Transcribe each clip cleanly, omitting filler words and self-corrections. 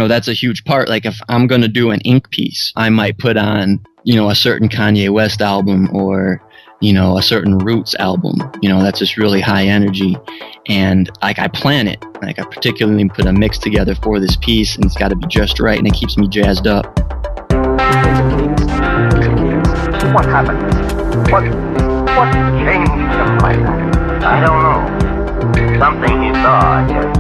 that's a huge part. Like if I'm going to do an ink piece, I might put on, a certain Kanye West album or, a certain Roots album, that's just really high energy. And like I plan it, like I particularly put a mix together for this piece, and it's got to be just right, and it keeps me jazzed up. What happened? What changed him like that? I don't know. Something he saw, I guess.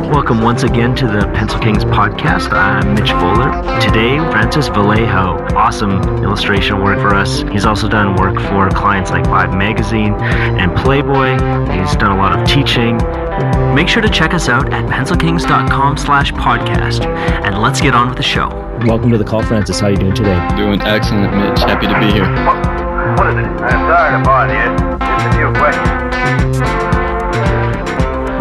Welcome once again to the Pencil Kings podcast. I'm Mitch Fuller. Today, Francis Vallejo, awesome illustration work for us. He's also done work for clients like Vibe Magazine and Playboy. He's done a lot of teaching. Make sure to check us out at pencilkings.com/podcast. And let's get on with the show. Welcome to the call, Francis. How are you doing today? Doing excellent, Mitch. Happy to be here. What is it? I'm sorry to bother you. Just a few questions.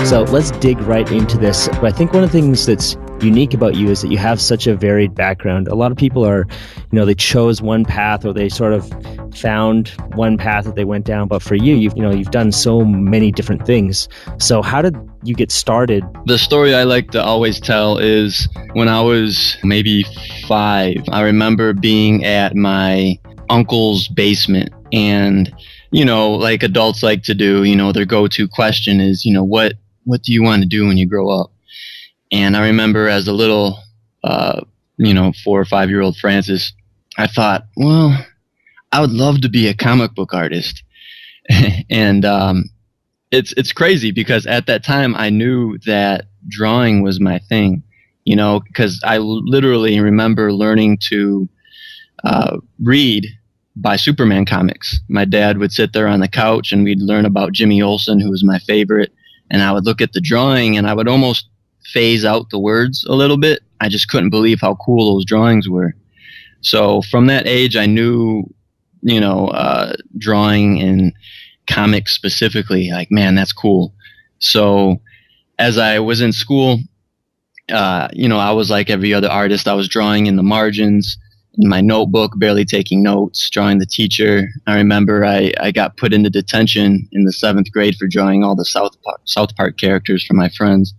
So let's dig right into this. I think one of the things that's unique about you is that you have such a varied background. A lot of people are, they chose one path, or they sort of found one path that they went down. But for you, you've done so many different things. So how did you get started? The story I like to always tell is when I was maybe 5, I remember being at my uncle's basement, and, like adults like to do, their go-to question is, what do you want to do when you grow up? And I remember as a little, 4 or 5 year old Francis, I thought, well, I would love to be a comic book artist. And it's crazy because at that time I knew that drawing was my thing, because I literally remember learning to read by Superman comics. My dad would sit there on the couch and we'd learn about Jimmy Olsen, who was my favorite. And I would look at the drawing and I would almost phase out the words a little bit. I just couldn't believe how cool those drawings were. So from that age, I knew, drawing and comics specifically, like, man, that's cool. So as I was in school, I was like every other artist. I was drawing in the margins, in my notebook, barely taking notes, drawing the teacher. I remember I got put into detention in the 7th grade for drawing all the South Park characters for my friends.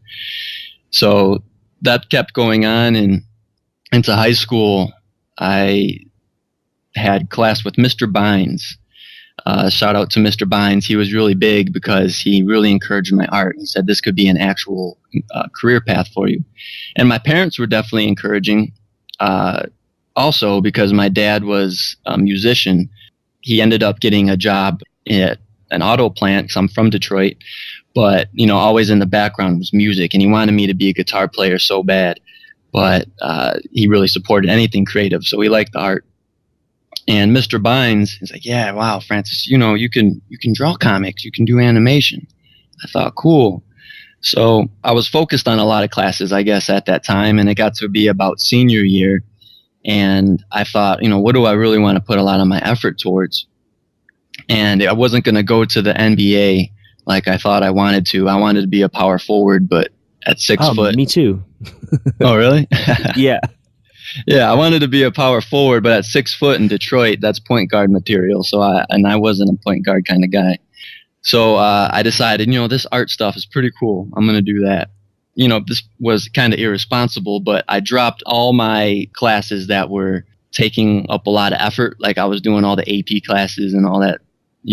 So that kept going on, and into high school, I had class with Mr. Bynes. Shout out to Mr. Bynes. He was really big because he really encouraged my art. He said this could be an actual career path for you. And my parents were definitely encouraging. Also, because my dad was a musician, he ended up getting a job at an auto plant because I'm from Detroit. But, always in the background was music, and he wanted me to be a guitar player so bad. But he really supported anything creative, so he liked the art. And Mr. Bynes is like, yeah, wow, Francis, you can draw comics, you can do animation. I thought, cool. So I was focused on a lot of classes, I guess, at that time, and it got to be about senior year. And I thought, what do I really want to put a lot of my effort towards? And I wasn't going to go to the NBA like I thought I wanted to. I wanted to be a power forward, but at 6 foot. Me too. Oh, really? Yeah. Yeah, I wanted to be a power forward, but at 6 foot in Detroit, that's point guard material. So I wasn't a point guard kind of guy. So I decided, this art stuff is pretty cool. I'm going to do that. This was kind of irresponsible, but I dropped all my classes that were taking up a lot of effort. Like I was doing all the AP classes and all that,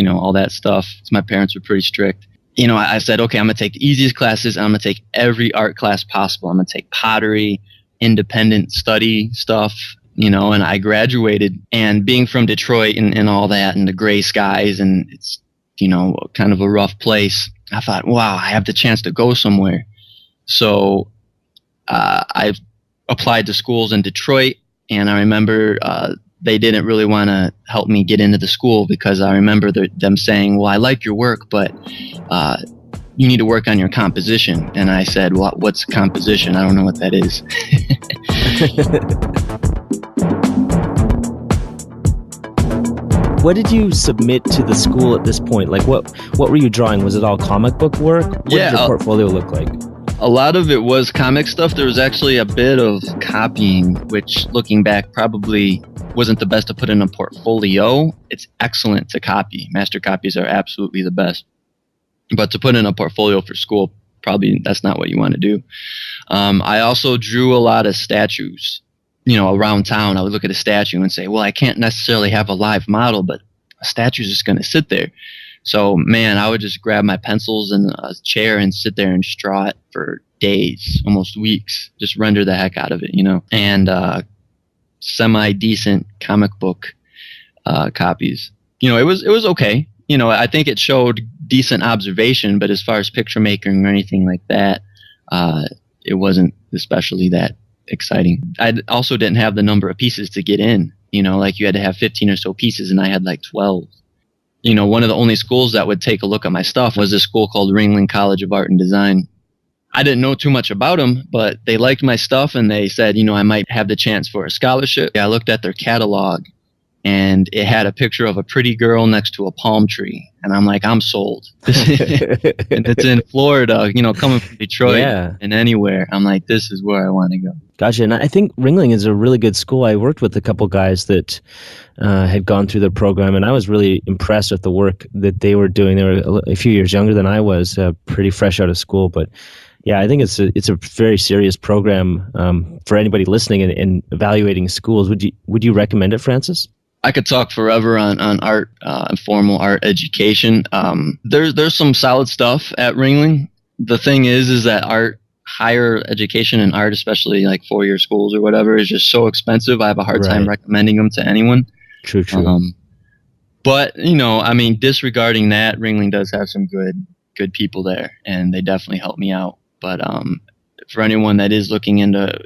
all that stuff. My parents were pretty strict. I said, okay, I'm going to take the easiest classes, and I'm going to take every art class possible. I'm going to take pottery, independent study stuff, and I graduated. And being from Detroit and all that, and the gray skies, and it's, kind of a rough place, I thought, wow, I have the chance to go somewhere. So I applied to schools in Detroit, and I remember they didn't really want to help me get into the school because I remember them saying, well, I like your work, but you need to work on your composition. And I said, well, what's composition? I don't know what that is. What did you submit to the school at this point? Like what were you drawing? Was it all comic book work? What did your portfolio look like? A lot of it was comic stuff. There was actually a bit of copying, which looking back probably wasn't the best to put in a portfolio. It's excellent to copy. Master copies are absolutely the best. But to put in a portfolio for school, probably that's not what you want to do. I also drew a lot of statues, around town. I would look at a statue and say, well, I can't necessarily have a live model, but a statue's just going to sit there. So, man, I would just grab my pencils and a chair and sit there and just draw it for days, almost weeks, just render the heck out of it, and semi-decent comic book copies. It was okay. I think it showed decent observation, but as far as picture making or anything like that, it wasn't especially that exciting. I also didn't have the number of pieces to get in, like you had to have 15 or so pieces, and I had like 12. One of the only schools that would take a look at my stuff was this school called Ringling College of Art and Design. I didn't know too much about them, but they liked my stuff, and they said, I might have the chance for a scholarship. I looked at their catalog, and it had a picture of a pretty girl next to a palm tree. And I'm like, I'm sold. And it's in Florida, coming from Detroit and anywhere. I'm like, this is where I want to go. Gotcha. And I think Ringling is a really good school. I worked with a couple guys that had gone through the program, and I was really impressed with the work that they were doing. They were a few years younger than I was, pretty fresh out of school. But yeah, I think it's a very serious program for anybody listening and evaluating schools. Would you recommend it, Francis? I could talk forever on art, formal art education. There's some solid stuff at Ringling. The thing is that higher education in art, especially like 4-year schools or whatever, is just so expensive. I have a hard time recommending them to anyone. True. But disregarding that, Ringling does have some good people there, and they definitely help me out. But for anyone that is looking into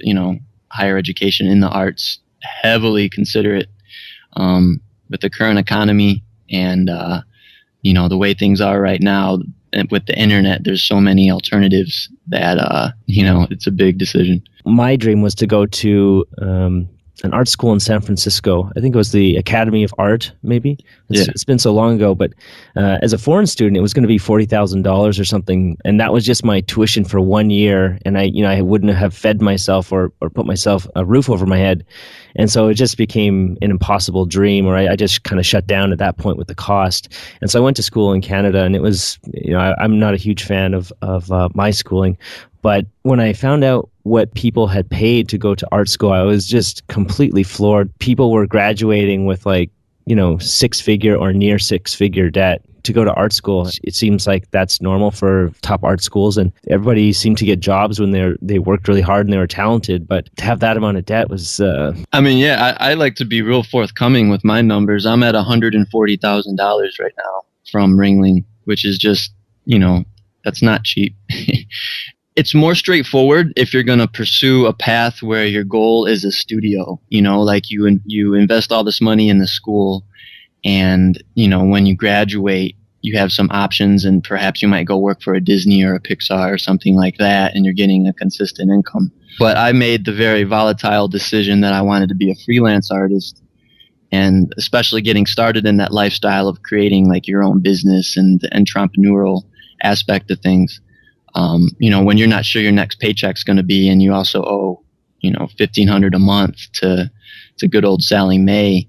higher education in the arts, heavily consider it. With the current economy and, the way things are right now, and with the internet, there's so many alternatives that, it's a big decision. My dream was to go to an art school in San Francisco. I think it was the Academy of Art, maybe. It's been so long ago, but as a foreign student, it was going to be $40,000 or something, and that was just my tuition for 1 year, and I wouldn't have fed myself or put myself a roof over my head, and so it just became an impossible dream, or I just kind of shut down at that point with the cost. And so I went to school in Canada, and it was, I'm not a huge fan of my schooling, but when I found out what people had paid to go to art school, I was just completely floored. People were graduating with 6-figure or near 6-figure debt to go to art school. It seems like that's normal for top art schools, and everybody seemed to get jobs when they worked really hard and they were talented. But to have that amount of debt was... I like to be real forthcoming with my numbers. I'm at $140,000 right now from Ringling, which is just, that's not cheap. It's more straightforward if you're going to pursue a path where your goal is a studio, like you invest all this money in the school, and, when you graduate, you have some options, and perhaps you might go work for a Disney or a Pixar or something like that, and you're getting a consistent income. But I made the very volatile decision that I wanted to be a freelance artist, and especially getting started in that lifestyle of creating like your own business and the entrepreneurial aspect of things. When you're not sure your next paycheck's going to be, and you also owe, $1,500 a month to good old Sally Mae,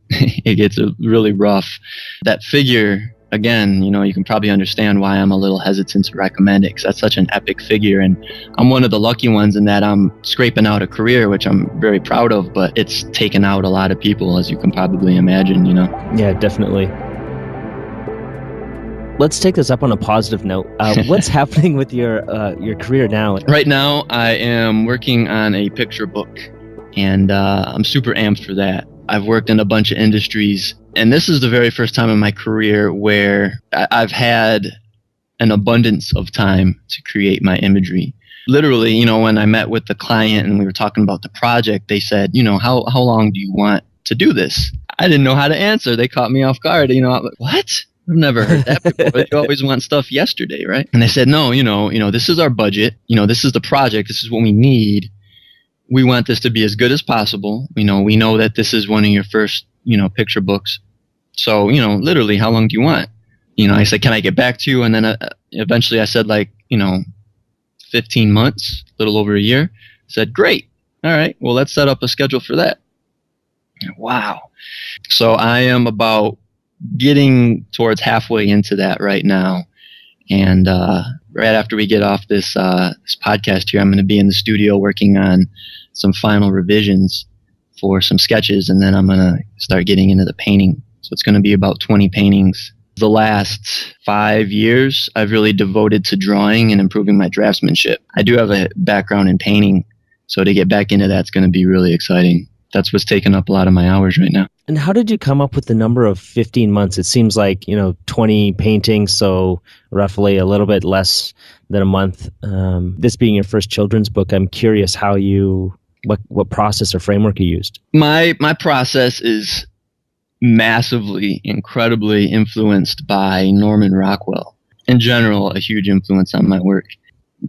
it gets really rough. That figure, again, you can probably understand why I'm a little hesitant to recommend it, because that's such an epic figure, and I'm one of the lucky ones in that I'm scraping out a career, which I'm very proud of, but it's taken out a lot of people, as you can probably imagine, Yeah, definitely. Let's take this up on a positive note. What's happening with your career now? Right now, I am working on a picture book, and I'm super amped for that. I've worked in a bunch of industries, and this is the very first time in my career where I've had an abundance of time to create my imagery. Literally, when I met with the client and we were talking about the project, they said, how long do you want to do this? I didn't know how to answer. They caught me off guard. I'm like, what? I've never heard that before, but you always want stuff yesterday, right? And they said, no, this is our budget. This is the project. This is what we need. We want this to be as good as possible. We know that this is one of your first, picture books. So, literally, how long do you want? I said, can I get back to you? And then eventually I said 15 months, a little over a year. I said, great. All right, well, let's set up a schedule for that. Wow. So I am about getting towards halfway into that right now, and right after we get off this podcast here, I'm going to be in the studio working on some final revisions for some sketches, and then I'm going to start getting into the painting. So it's going to be about 20 paintings. The last 5 years, I've really devoted to drawing and improving my draftsmanship. I do have a background in painting, so to get back into that's going to be really exciting. That's what's taking up a lot of my hours right now. And how did you come up with the number of 15 months? It seems like, 20 paintings, so roughly a little bit less than a month. This being your first children's book, I'm curious what process or framework you used. My process is massively, incredibly influenced by Norman Rockwell. In general, a huge influence on my work.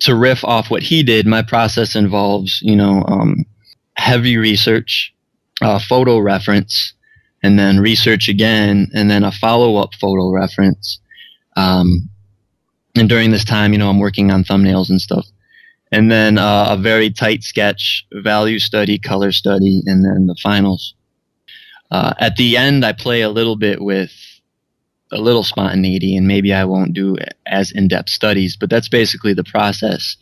To riff off what he did, my process involves, heavy research, photo reference, and then research again, and then a follow-up photo reference. And during this time, I'm working on thumbnails and stuff. And then a very tight sketch, value study, color study, and then the finals. At the end, I play a little bit with a little spontaneity, and maybe I won't do as in-depth studies, but that's basically the process.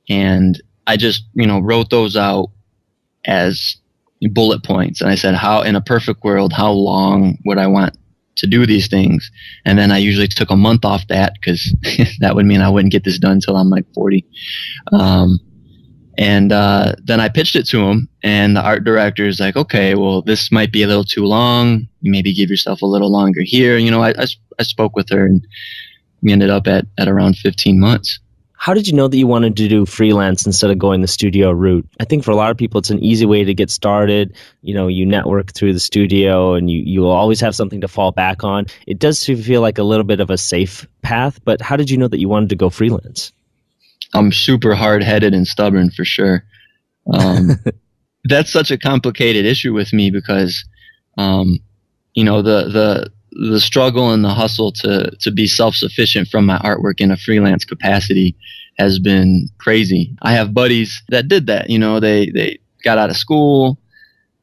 And I just, wrote those out as bullet points. And I said, in a perfect world, how long would I want to do these things? And then I usually took a month off that, because that would mean I wouldn't get this done until I'm like 40. And then I pitched it to him, and the art director is like, okay, well, this might be a little too long. You maybe give yourself a little longer here. I spoke with her, and we ended up at around 15 months. How did you know that you wanted to do freelance instead of going the studio route? I think for a lot of people, it's an easy way to get started. You network through the studio, and you will always have something to fall back on. It does feel like a little bit of a safe path, but how did you know that you wanted to go freelance? I'm super hard-headed and stubborn for sure. That's such a complicated issue with me because, the struggle and the hustle to be self-sufficient from my artwork in a freelance capacity has been crazy. I have buddies that did that. They got out of school,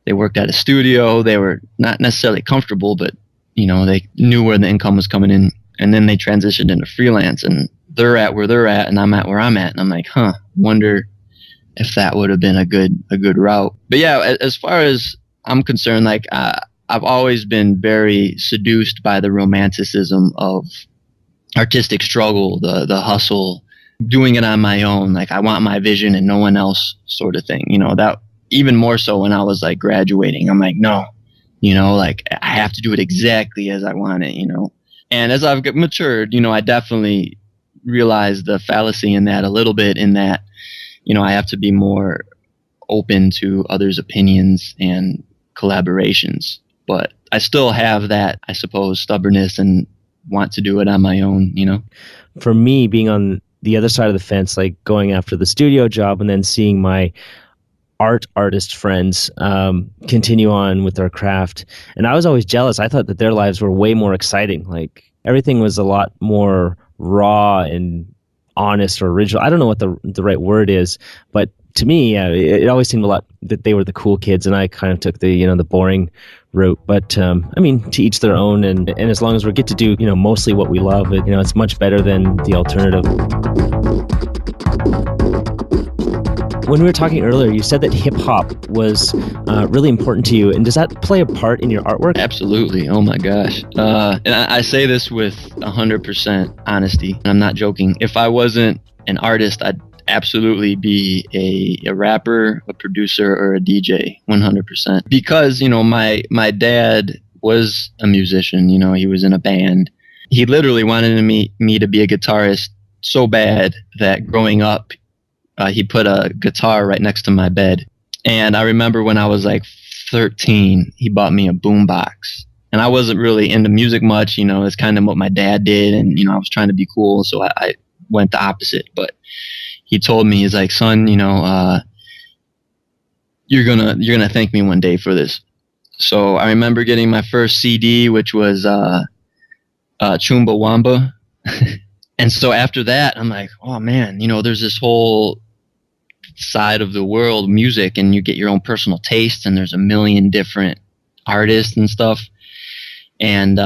they worked at a studio, they were not necessarily comfortable, but they knew where the income was coming in, and then they transitioned into freelance, and they're at where they're at, and I'm at where I'm at, and I'm like, wonder if that would have been a good route. But yeah, as far as I'm concerned, like I've always been very seduced by the romanticism of artistic struggle, the hustle, doing it on my own. Like I want my vision and no one else, sort of thing. That even more so when I was like graduating. I'm like, no, like I have to do it exactly as I want it. And as I've matured, I definitely realized the fallacy in that a little bit, in that, I have to be more open to others' opinions and collaborations. But I still have that, I suppose, stubbornness and want to do it on my own, For me, being on the other side of the fence, like going after the studio job and then seeing my artist friends continue on with their craft. And I was always jealous. I thought that their lives were way more exciting. Like everything was a lot more raw and honest or original. I don't know what the right word is, but to me, it always seemed a lot that they were the cool kids, and I kind of took the the boring route. But to each their own, and as long as we get to do mostly what we love, it's much better than the alternative. When we were talking earlier, you said that hip-hop was really important to you. And does that play a part in your artwork? Absolutely. Oh, my gosh. And I say this with 100% honesty. And I'm not joking. If I wasn't an artist, I'd absolutely be a rapper, a producer, or a DJ, 100%. Because, my dad was a musician. He was in a band. He literally wanted me to be a guitarist so bad that growing up, he put a guitar right next to my bed. And I remember when I was like 13, he bought me a boombox. And I wasn't really into music much, it's kind of what my dad did. And, I was trying to be cool. So I went the opposite. But he told me, he's like, son, you're gonna thank me one day for this. So I remember getting my first CD, which was Chumbawamba. And so after that, I'm like, oh man, there's this whole side of the world, music, and you get your own personal taste, and there's a million different artists and stuff. And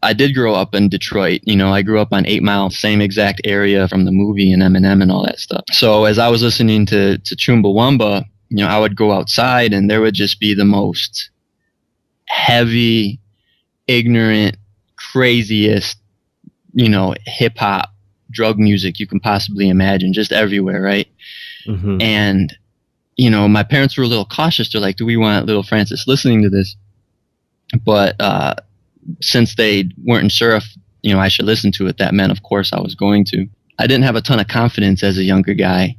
I did grow up in Detroit. I grew up on 8 Mile, same exact area from the movie and Eminem and all that stuff. So as I was listening to Chumbawamba, I would go outside and there would just be the most heavy, ignorant, craziest, hip hop, drug music you can possibly imagine, just everywhere, right? Mm-hmm. And, my parents were a little cautious. They're like, do we want little Francis listening to this? But since they weren't sure if, I should listen to it, that meant, of course, I was going to. I didn't have a ton of confidence as a younger guy.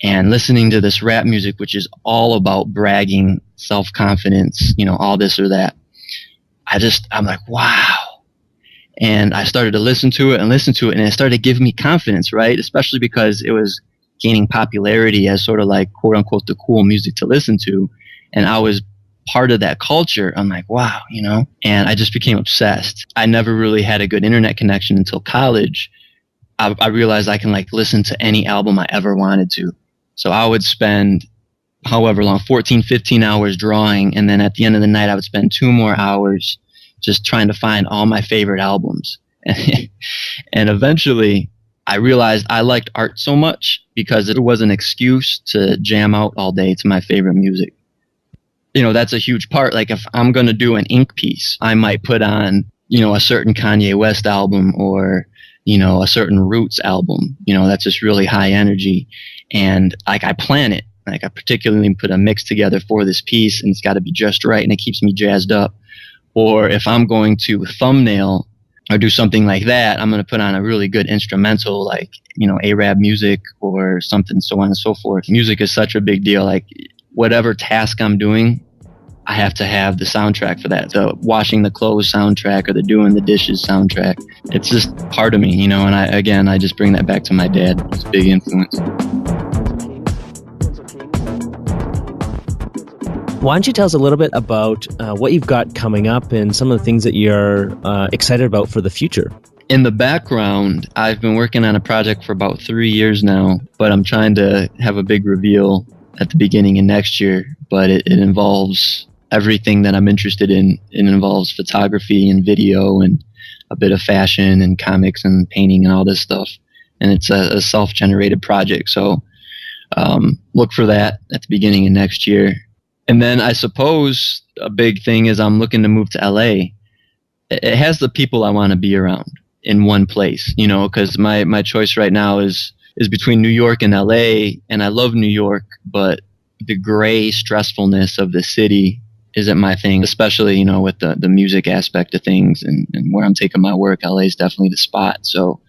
And listening to this rap music, which is all about bragging, self-confidence, all this or that, I'm like, wow. And I started to listen to it, and it started giving me confidence, right? Especially because it was gaining popularity as sort of like, quote unquote, the cool music to listen to. And I was part of that culture. I'm like, wow, and I just became obsessed. I never really had a good internet connection until college. I realized I can listen to any album I ever wanted to. So I would spend however long, 14, 15 hours drawing. And then at the end of the night, I would spend 2 more hours just trying to find all my favorite albums. And eventually I realized I liked art so much because it was an excuse to jam out all day to my favorite music. That's a huge part. Like if I'm going to do an ink piece, I might put on, a certain Kanye West album or, a certain Roots album, that's just really high energy. And I plan it. I particularly put a mix together for this piece and it's got to be just right and it keeps me jazzed up. Or if I'm going to thumbnail or do something like that, I'm going to put on a really good instrumental like, Arab music or something, so on and so forth. Music is such a big deal. Like whatever task I'm doing, I have to have the soundtrack for that. The washing the clothes soundtrack or the doing the dishes soundtrack. It's just part of me, and I just bring that back to my dad. It's a big influence. Why don't you tell us a little bit about what you've got coming up and some of the things that you're excited about for the future? In the background, I've been working on a project for about 3 years now, but I'm trying to have a big reveal at the beginning of next year. But it involves everything that I'm interested in. It involves photography and video and a bit of fashion and comics and painting and all this stuff. And it's a self-generated project. So look for that at the beginning of next year. And then I suppose a big thing is I'm looking to move to LA. It has the people I want to be around in one place, because my choice right now is between New York and LA. And I love New York, but the gray stressfulness of the city isn't my thing, especially, with the music aspect of things and where I'm taking my work. LA is definitely the spot. So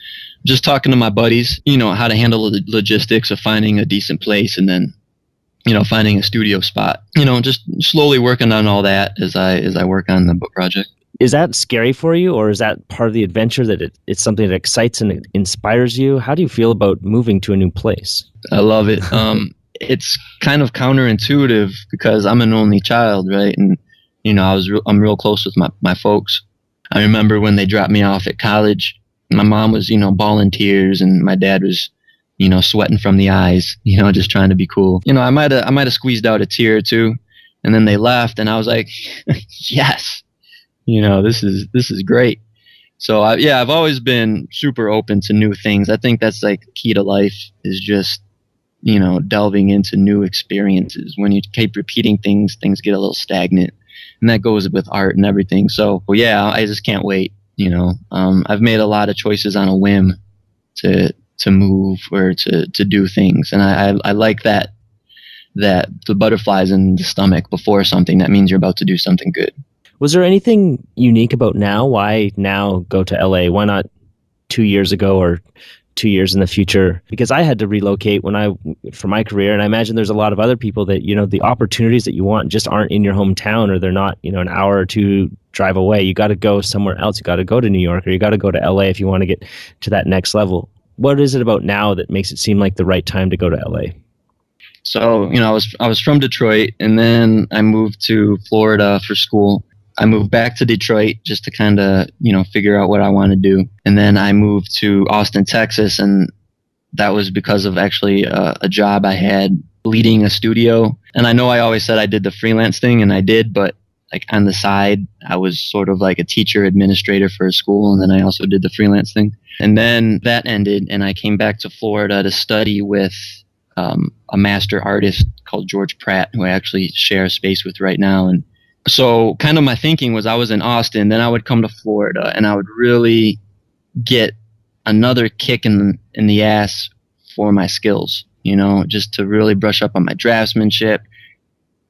just talking to my buddies, how to handle the logistics of finding a decent place and then, finding a studio spot, just slowly working on all that as I work on the book project. Is that scary for you, or is that part of the adventure that it's something that excites and inspires you? How do you feel about moving to a new place? I love it. It's kind of counterintuitive because I'm an only child, right? And, I'm real close with my folks. I remember when they dropped me off at college, my mom was, bawling tears and my dad was, sweating from the eyes, just trying to be cool. I might have squeezed out a tear or two, and then they left and I was like, yes, this is great. So I've always been super open to new things. I think that's like key to life is just, delving into new experiences. When you keep repeating things get a little stagnant, and that goes with art and everything. So I just can't wait. I've made a lot of choices on a whim to move or to do things. And I like that the butterflies in the stomach before something, that means you're about to do something good. Was there anything unique about now? Why now go to LA? Why not 2 years ago or 2 years in the future? Because I had to relocate for my career. And I imagine there's a lot of other people that, the opportunities that you want just aren't in your hometown, or they're not, an hour or two drive away. You got to go somewhere else. You got to go to New York, or you got to go to LA if you want to get to that next level. What is it about now that makes it seem like the right time to go to LA? So, I was from Detroit, and then I moved to Florida for school. I moved back to Detroit just to kind of, figure out what I want to do. And then I moved to Austin, Texas, and that was because of actually a job I had leading a studio. And I know I always said I did the freelance thing, and I did, but like on the side. I was sort of like a teacher administrator for a school, and then I also did the freelance thing. And then that ended, and I came back to Florida to study with a master artist called George Pratt, who I actually share a space with right now. And so kind of my thinking was I was in Austin, then I would come to Florida, and I would really get another kick in the ass for my skills, you know, just to really brush up on my draftsmanship,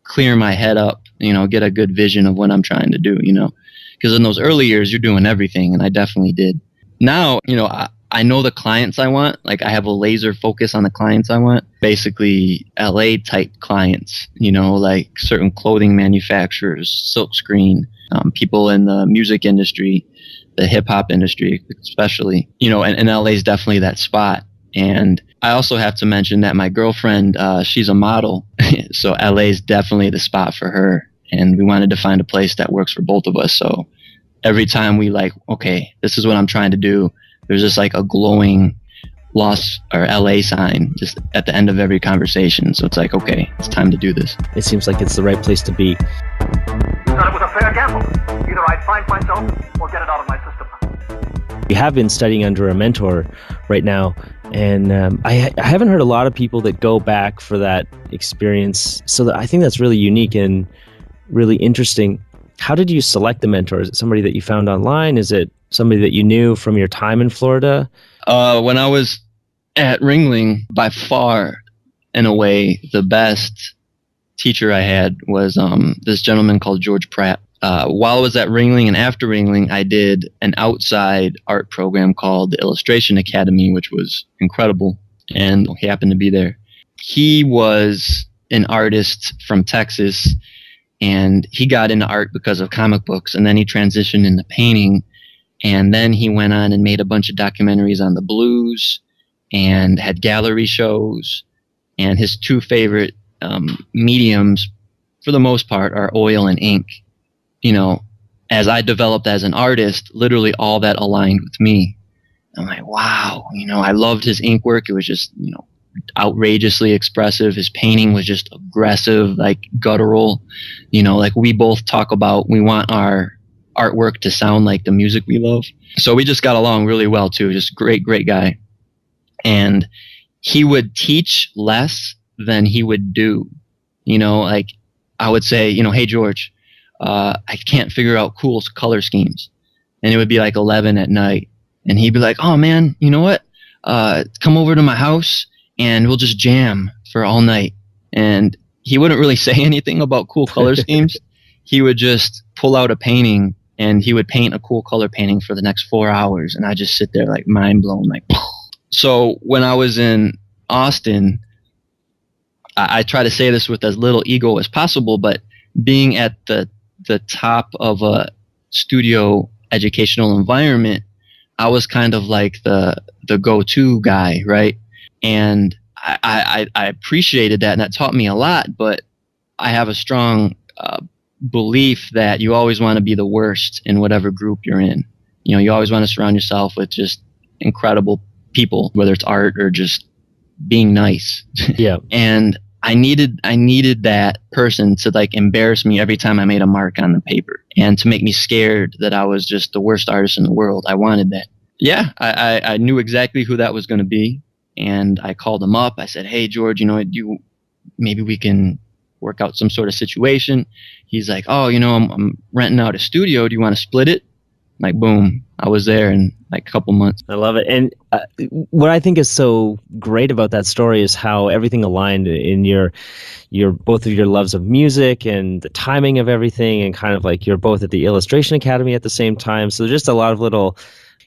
clear my head up, you know, get a good vision of what I'm trying to do, you know, because in those early years, you're doing everything, and I definitely did. Now, you know, I know the clients I want. Like, I have a laser focus on the clients I want. Basically, LA type clients, you know, like certain clothing manufacturers, silkscreen, people in the music industry, the hip hop industry, especially, you know, and LA is definitely that spot. And I also have to mention that my girlfriend, she's a model. So LA is definitely the spot for her. And we wanted to find a place that works for both of us. So every time we like, okay, this is what I'm trying to do, there's just like a glowing Los or LA sign just at the end of every conversation. So it's like, okay, it's time to do this. It seems like it's the right place to be. Thought it was a fair gamble. Either I'd find myself or get it out of my system. You have been studying under a mentor right now, and I haven't heard a lot of people that go back for that experience. So I think that's really unique and really interesting. How did you select the mentor? Is it somebody that you found online? Is it somebody that you knew from your time in Florida? When I was at Ringling, by far, in a way, the best teacher I had was this gentleman called George Pratt. While I was at Ringling and after Ringling, I did an outside art program called the Illustration Academy, which was incredible, and he happened to be there. He was an artist from Texas, and he got into art because of comic books, and then he transitioned into painting, and then he went on and made a bunch of documentaries on the blues and had gallery shows, and his two favorite mediums, for the most part, are oil and ink. You know, as I developed as an artist, literally all that aligned with me. I'm like, wow, you know, I loved his ink work. It was just, you know, outrageously expressive. His painting was just aggressive, like guttural. You know, like we both talk about, we want our artwork to sound like the music we love. So we just got along really well too. Just great guy. And he would teach less than he would do. You know, like I would say, you know, hey George, I can't figure out cool color schemes. And it would be like 11 at night. And he'd be like, oh man, you know what? Come over to my house and we'll just jam for all night. And he wouldn't really say anything about cool color schemes. He would just pull out a painting and he would paint a cool color painting for the next 4 hours. And I just sit there like mind blown, like, so when I was in Austin, I try to say this with as little ego as possible, but being at the top of a studio educational environment, I was kind of like the go-to guy, right? And I appreciated that, and that taught me a lot, but I have a strong belief that you always want to be the worst in whatever group you're in. You know, you always want to surround yourself with just incredible people, whether it's art or just being nice. Yeah. And I needed that person to like embarrass me every time I made a mark on the paper and to make me scared that I was just the worst artist in the world. I wanted that. Yeah, I knew exactly who that was going to be, and I called him up. I said, hey, George, you know, maybe we can work out some sort of situation. He's like, oh, you know, I'm renting out a studio. Do you want to split it? Like, boom, I was there in like a couple months. I love it. And what I think is so great about that story is how everything aligned in your both of your loves of music and the timing of everything, and kind of like you're both at the Illustration Academy at the same time. So just a lot of little,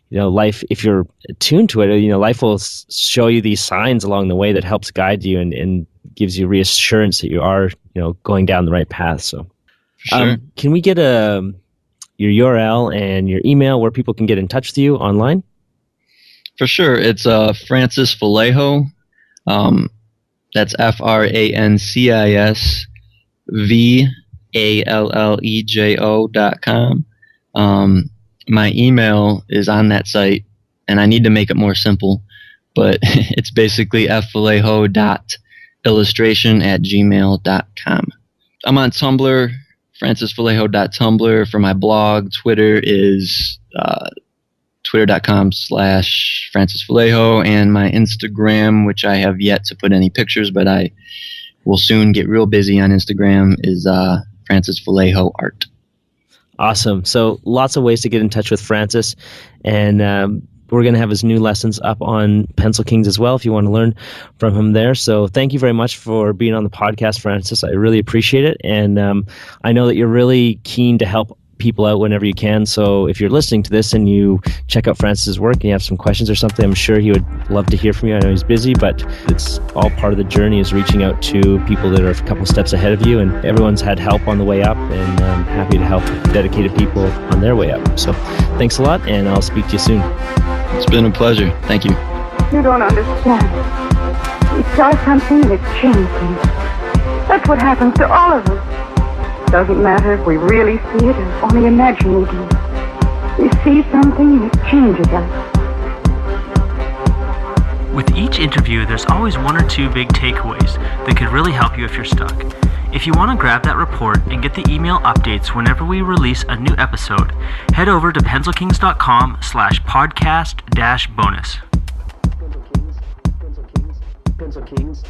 you know, life, if you're attuned to it, you know, life will show you these signs along the way that helps guide you and gives you reassurance that you are, you know, going down the right path. So Sure. Can we get your URL and your email where people can get in touch with you online? For sure. It's Francis Vallejo. That's FrancisVallejo.com. My email is on that site, and I need to make it more simple, but it's basically fvallejo.illustration@gmail.com. I'm on Tumblr francisvallejo.tumblr for my blog. Twitter is twitter.com/francisvallejo, and my Instagram, which I have yet to put any pictures, but I will soon get real busy on Instagram, is Francis Vallejo Art. Awesome. So lots of ways to get in touch with Francis, and we're going to have his new lessons up on Pencil Kings as well if you want to learn from him there. So thank you very much for being on the podcast, Francis. I really appreciate it, and I know that you're really keen to help people out whenever you can. So if you're listening to this and you check out Francis's work and you have some questions or something, I'm sure he would love to hear from you. I know he's busy, but it's all part of the journey, is reaching out to people that are a couple steps ahead of you, and everyone's had help on the way up, and I'm happy to help dedicated people on their way up. So thanks a lot, and I'll speak to you soon. It's been a pleasure. Thank you. You don't understand. We saw something that changed things. That's what happens to all of us. Doesn't matter if we really see it or only imagine we do. We see something that changes us. With each interview, there's always one or two big takeaways that could really help you if you're stuck. If you want to grab that report and get the email updates whenever we release a new episode, head over to pencilkings.com/podcast-bonus. Pencil Kings.